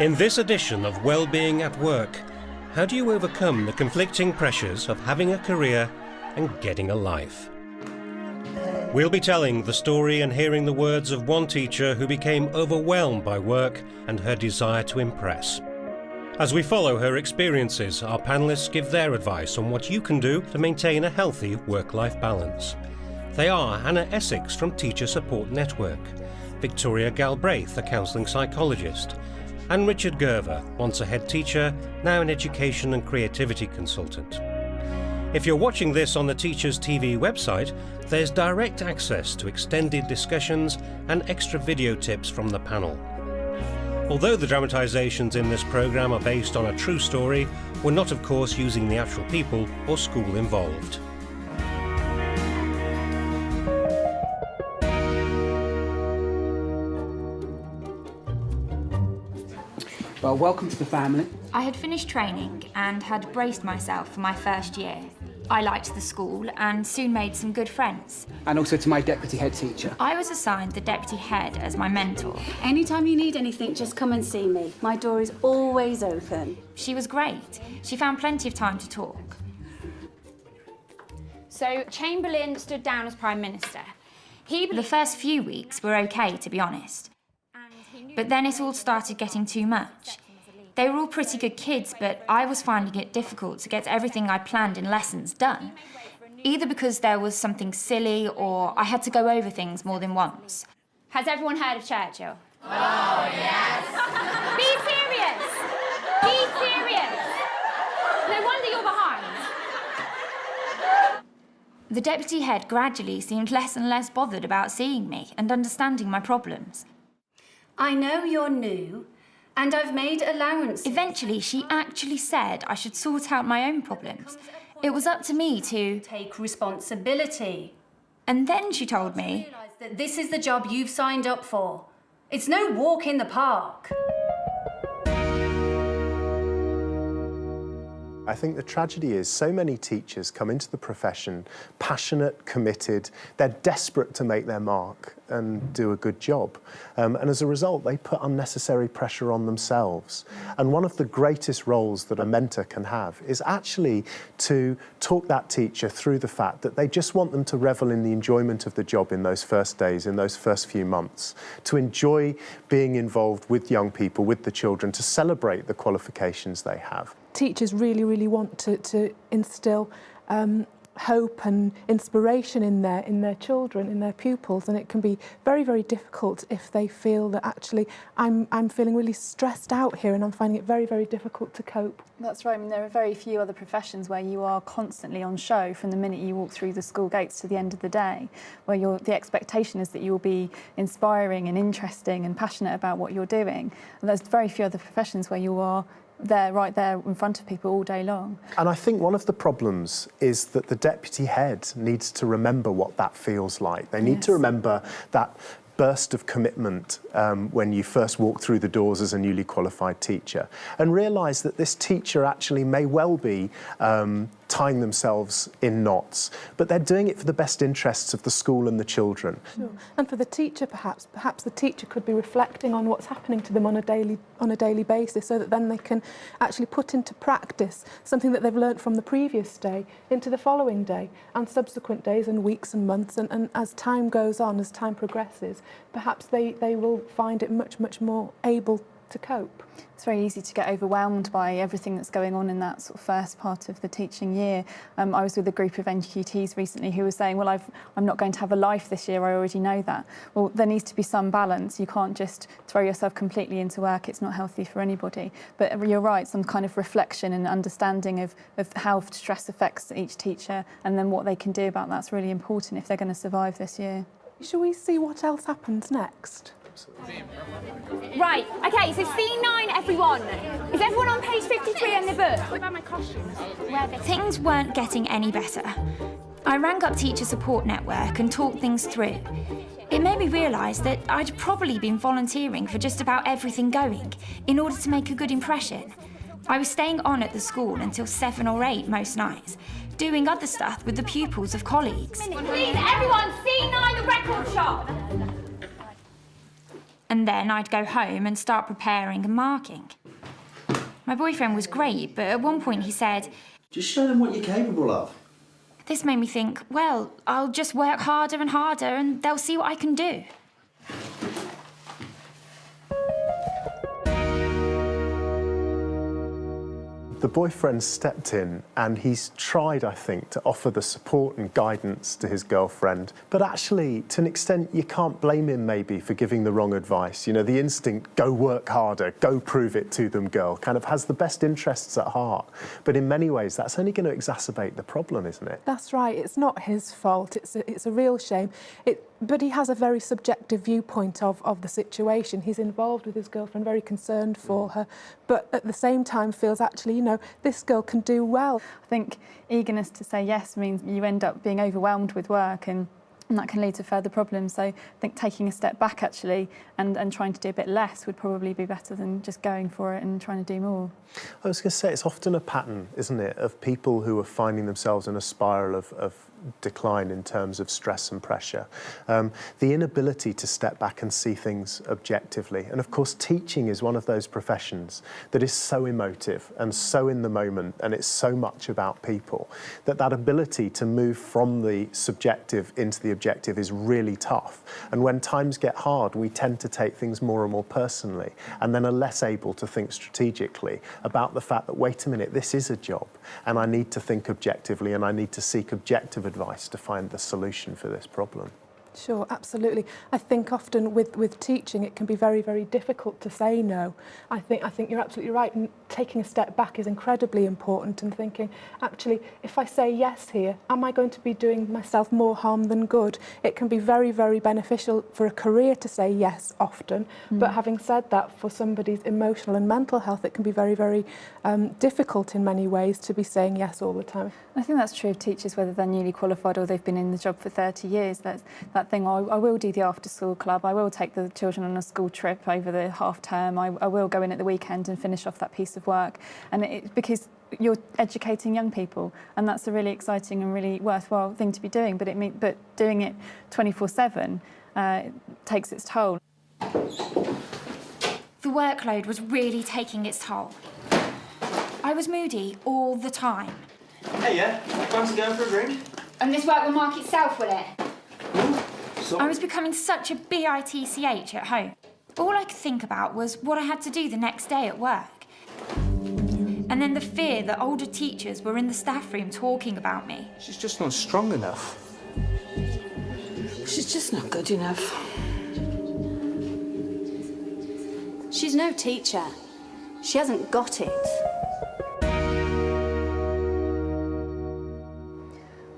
In this edition of Wellbeing at Work, how do you overcome the conflicting pressures of having a career and getting a life? We'll be telling the story and hearing the words of one teacher who became overwhelmed by work and her desire to impress. As we follow her experiences, our panellists give their advice on what you can do to maintain a healthy work-life balance. They are Hannah Essex from Teacher Support Network, Victoria Galbraith, a counselling psychologist, and Richard Gerver, once a head teacher, now an education and creativity consultant. If you're watching this on the Teachers TV website, there's direct access to extended discussions and extra video tips from the panel. Although the dramatisations in this programme are based on a true story, we're not, of course, using the actual people or school involved. Well, welcome to the family. I had finished training and had braced myself for my first year. I liked the school and soon made some good friends. And also to my deputy head teacher. I was assigned the deputy head as my mentor. Anytime you need anything, just come and see me. My door is always open. She was great. She found plenty of time to talk. So Chamberlain stood down as Prime Minister. The first few weeks were okay, to be honest. But then it all started getting too much. They were all pretty good kids, but I was finding it difficult to get everything I planned in lessons done, either because there was something silly or I had to go over things more than once. Has everyone heard of Churchill? Oh, yes! Be serious! Be serious! No wonder you're behind. The deputy head gradually seemed less and less bothered about seeing me and understanding my problems. I know you're new, and I've made allowances. Eventually, she actually said I should sort out my own problems. It was up to me to take responsibility. And then she told me that this is the job you've signed up for. It's no walk in the park. I think the tragedy is so many teachers come into the profession passionate, committed, they're desperate to make their mark and do a good job. And as a result, they put unnecessary pressure on themselves. And one of the greatest roles that a mentor can have is actually to talk that teacher through the fact that they just want them to revel in the enjoyment of the job in those first days, in those first few months, to enjoy being involved with young people, with the children, to celebrate the qualifications they have. Teachers really want to instill hope and inspiration in their children, in their pupils, and it can be very difficult if they feel that actually I'm feeling really stressed out here and I'm finding it very difficult to cope. That's right. I mean, there are very few other professions where you are constantly on show from the minute you walk through the school gates to the end of the day, where the expectation is that you will be inspiring and interesting and passionate about what you're doing. And there's very few other professions where you are right there in front of people all day long. And I think one of the problems is that the deputy head needs to remember what that feels like. They need to remember that burst of commitment when you first walk through the doors as a newly qualified teacher, and realise that this teacher actually may well be tying themselves in knots, but they're doing it for the best interests of the school and the children. Sure. And for the teacher, perhaps the teacher could be reflecting on what's happening to them on a daily basis, so that then they can actually put into practice something that they've learnt from the previous day into the following day and subsequent days and weeks and months, and as time goes on, as time progresses, perhaps they will find it much more able to cope. It's very easy to get overwhelmed by everything that's going on in that sort of first part of the teaching year. I was with a group of NQTs recently who were saying, well, I'm not going to have a life this year, I already know that. Well, there needs to be some balance. You can't just throw yourself completely into work. It's not healthy for anybody. But you're right, some kind of reflection and understanding of how stress affects each teacher and then what they can do about that's really important if they're going to survive this year. Shall we see what else happens next? Right, okay, so C9, everyone. Is everyone on page 53 in the book? What about my costumes? Things weren't getting any better. I rang up Teacher Support Network and talked things through. It made me realise that I'd probably been volunteering for just about everything going in order to make a good impression. I was staying on at the school until 7 or 8 most nights, doing other stuff with the pupils of colleagues. Please, everyone, C9, the record shop! and then I'd go home and start preparing and marking. My boyfriend was great, but at one point he said, "Just show them what you're capable of." This made me think, well, I'll just work harder and harder and they'll see what I can do. The boyfriend stepped in and he's tried, I think, to offer the support and guidance to his girlfriend. But actually, to an extent, you can't blame him maybe for giving the wrong advice. You know, the instinct, go work harder, go prove it to them, girl, kind of has the best interests at heart. But in many ways, that's only going to exacerbate the problem, isn't it? That's right. It's not his fault. It's a real shame. But he has a very subjective viewpoint of the situation. He's involved with his girlfriend, very concerned for her, but at the same time feels actually, you know, this girl can do well. I think eagerness to say yes means you end up being overwhelmed with work and that can lead to further problems. So I think taking a step back actually and trying to do a bit less would probably be better than just going for it and trying to do more. I was going to say, it's often a pattern, isn't it, of people who are finding themselves in a spiral of decline in terms of stress and pressure. The inability to step back and see things objectively. And of course, teaching is one of those professions that is so emotive and so in the moment, and it's so much about people, that ability to move from the subjective into the objective is really tough. And when times get hard, we tend to take things more and more personally, and then are less able to think strategically about the fact that, wait a minute, this is a job, and I need to think objectively, and I need to seek objective advice to find the solution for this problem. Sure, absolutely. I think often with teaching it can be very, very difficult to say no. I think you're absolutely right. Taking a step back is incredibly important and thinking, actually, if I say yes here, am I going to be doing myself more harm than good? It can be very, very beneficial for a career to say yes often, but having said that, for somebody's emotional and mental health, it can be very, very difficult in many ways to be saying yes all the time. I think that's true of teachers, whether they're newly qualified or they've been in the job for 30 years. That thing, I will do the after-school club, I will take the children on a school trip over the half-term, I will go in at the weekend and finish off that piece of work. And because you're educating young people, and that's a really exciting and really worthwhile thing to be doing, but doing it 24/7 takes its toll. The workload was really taking its toll. I was moody all the time. Hey, yeah, fancy going for a drink? And this work will mark itself, will it? Sorry. I was becoming such a bitch at home. All I could think about was what I had to do the next day at work. And then the fear that older teachers were in the staff room talking about me. She's just not strong enough. She's just not good enough. She's no teacher. She hasn't got it.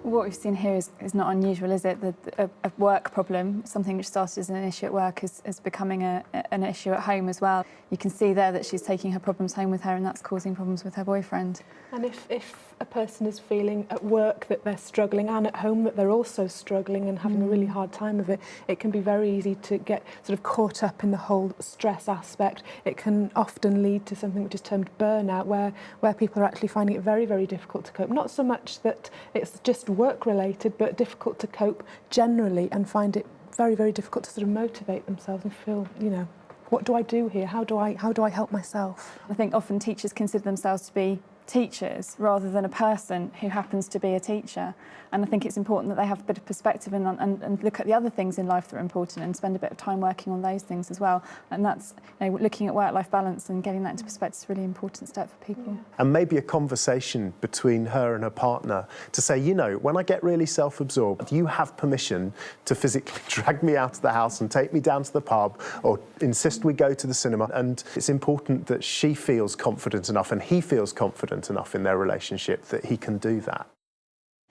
What we've seen here is not unusual, is it? A work problem, something which started as an issue at work, is becoming an issue at home as well. You can see there that she's taking her problems home with her, and that's causing problems with her boyfriend. And if a person is feeling at work that they're struggling and at home that they're also struggling and having a really hard time of it, it can be very easy to get sort of caught up in the whole stress aspect. It can often lead to something which is termed burnout, where people are actually finding it very, very difficult to cope. Not so much that it's just work-related, but difficult to cope generally, and find it very, very difficult to sort of motivate themselves and feel, you know, what do I do here? How do I help myself? I think often teachers consider themselves to be teachers rather than a person who happens to be a teacher. And I think it's important that they have a bit of perspective and look at the other things in life that are important and spend a bit of time working on those things as well. And that's, you know, looking at work-life balance and getting that into perspective is a really important step for people. And maybe a conversation between her and her partner to say, you know, when I get really self-absorbed, you have permission to physically drag me out of the house and take me down to the pub or insist we go to the cinema. And it's important that she feels confident enough and he feels confident enough in their relationship that he can do that.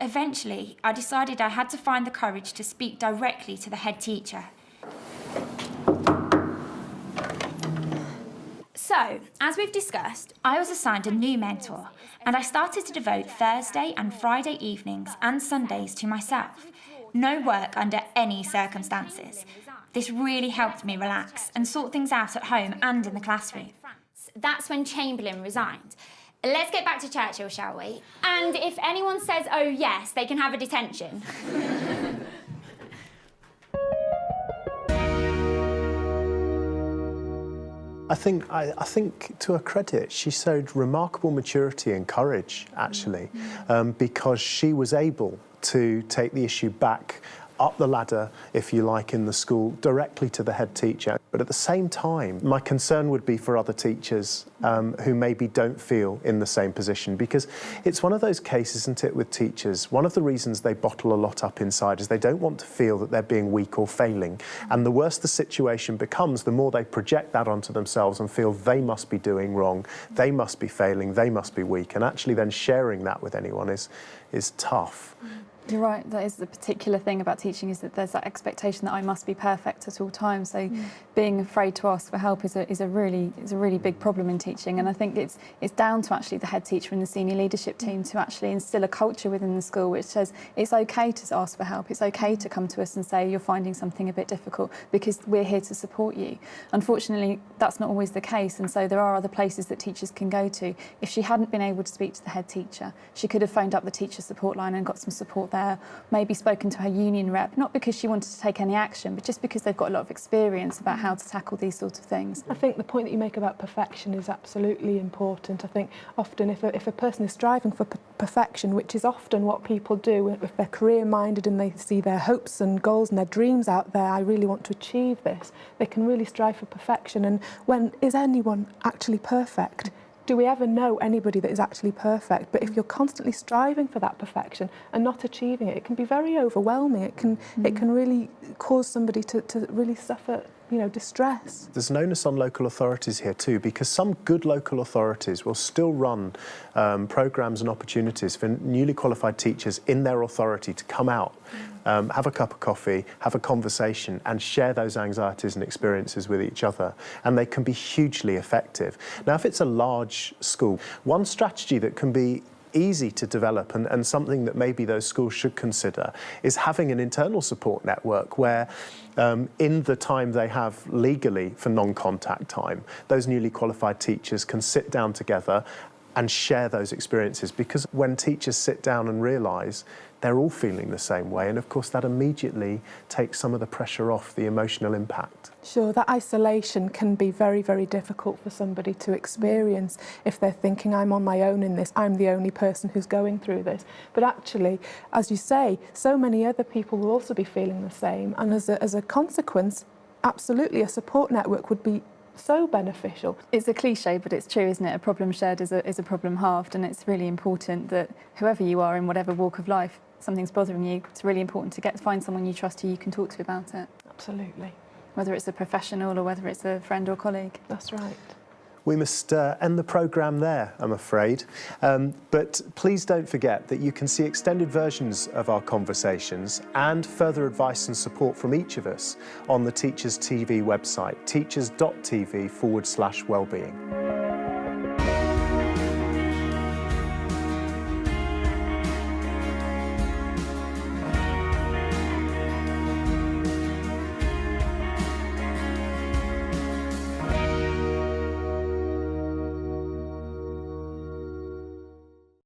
Eventually, I decided I had to find the courage to speak directly to the head teacher. So, as we've discussed, I was assigned a new mentor, and I started to devote Thursday and Friday evenings and Sundays to myself. No work under any circumstances. This really helped me relax and sort things out at home and in the classroom. That's when Chamberlain resigned. Let's get back to Churchill, shall we? And if anyone says, oh yes, they can have a detention. I think to her credit, she showed remarkable maturity and courage, actually, because she was able to take the issue back up the ladder, if you like, in the school, directly to the head teacher. But at the same time, my concern would be for other teachers who maybe don't feel in the same position, because it's one of those cases, isn't it, with teachers? One of the reasons they bottle a lot up inside is they don't want to feel that they're being weak or failing. And the worse the situation becomes, the more they project that onto themselves and feel they must be doing wrong, they must be failing, they must be weak. And actually then sharing that with anyone is tough. You're right, that is the particular thing about teaching, is that there's that expectation that I must be perfect at all times. So being afraid to ask for help is a really big problem in teaching. And I think it's down to actually the head teacher and the senior leadership team to actually instill a culture within the school which says it's okay to ask for help, it's okay to come to us and say you're finding something a bit difficult, because we're here to support you. Unfortunately, that's not always the case, and so there are other places that teachers can go to. If she hadn't been able to speak to the head teacher, she could have phoned up the teacher support line and got some support there, maybe spoken to her union rep, not because she wanted to take any action, but just because they've got a lot of experience about how to tackle these sorts of things. I think the point that you make about perfection is absolutely important. I think often if a person is striving for perfection, which is often what people do if they're career-minded and they see their hopes and goals and their dreams out there, I really want to achieve this, they can really strive for perfection. And is anyone actually perfect? Do we ever know anybody that is actually perfect? But if you're constantly striving for that perfection and not achieving it, it can be very overwhelming. It can really cause somebody to really suffer, distress. There's an onus on local authorities here too, because some good local authorities will still run programmes and opportunities for newly qualified teachers in their authority to come out, have a cup of coffee, have a conversation and share those anxieties and experiences with each other. And they can be hugely effective. Now, if it's a large school, one strategy that can be easy to develop and something that maybe those schools should consider is having an internal support network where in the time they have legally for non-contact time, those newly qualified teachers can sit down together and share those experiences, because when teachers sit down and realise they're all feeling the same way, and of course that immediately takes some of the pressure off the emotional impact. Sure, that isolation can be very, very difficult for somebody to experience if they're thinking, I'm on my own in this, I'm the only person who's going through this. But actually, as you say, so many other people will also be feeling the same, and as a consequence, absolutely a support network would be so beneficial. It's a cliche, but it's true, isn't it? A problem shared is a problem halved, and it's really important that whoever you are in whatever walk of life, something's bothering you, it's really important to find someone you trust who you can talk to about it. Absolutely. Whether it's a professional or whether it's a friend or colleague. That's right. We must end the programme there, I'm afraid. But please don't forget that you can see extended versions of our conversations and further advice and support from each of us on the Teachers TV website, teachers.tv/wellbeing.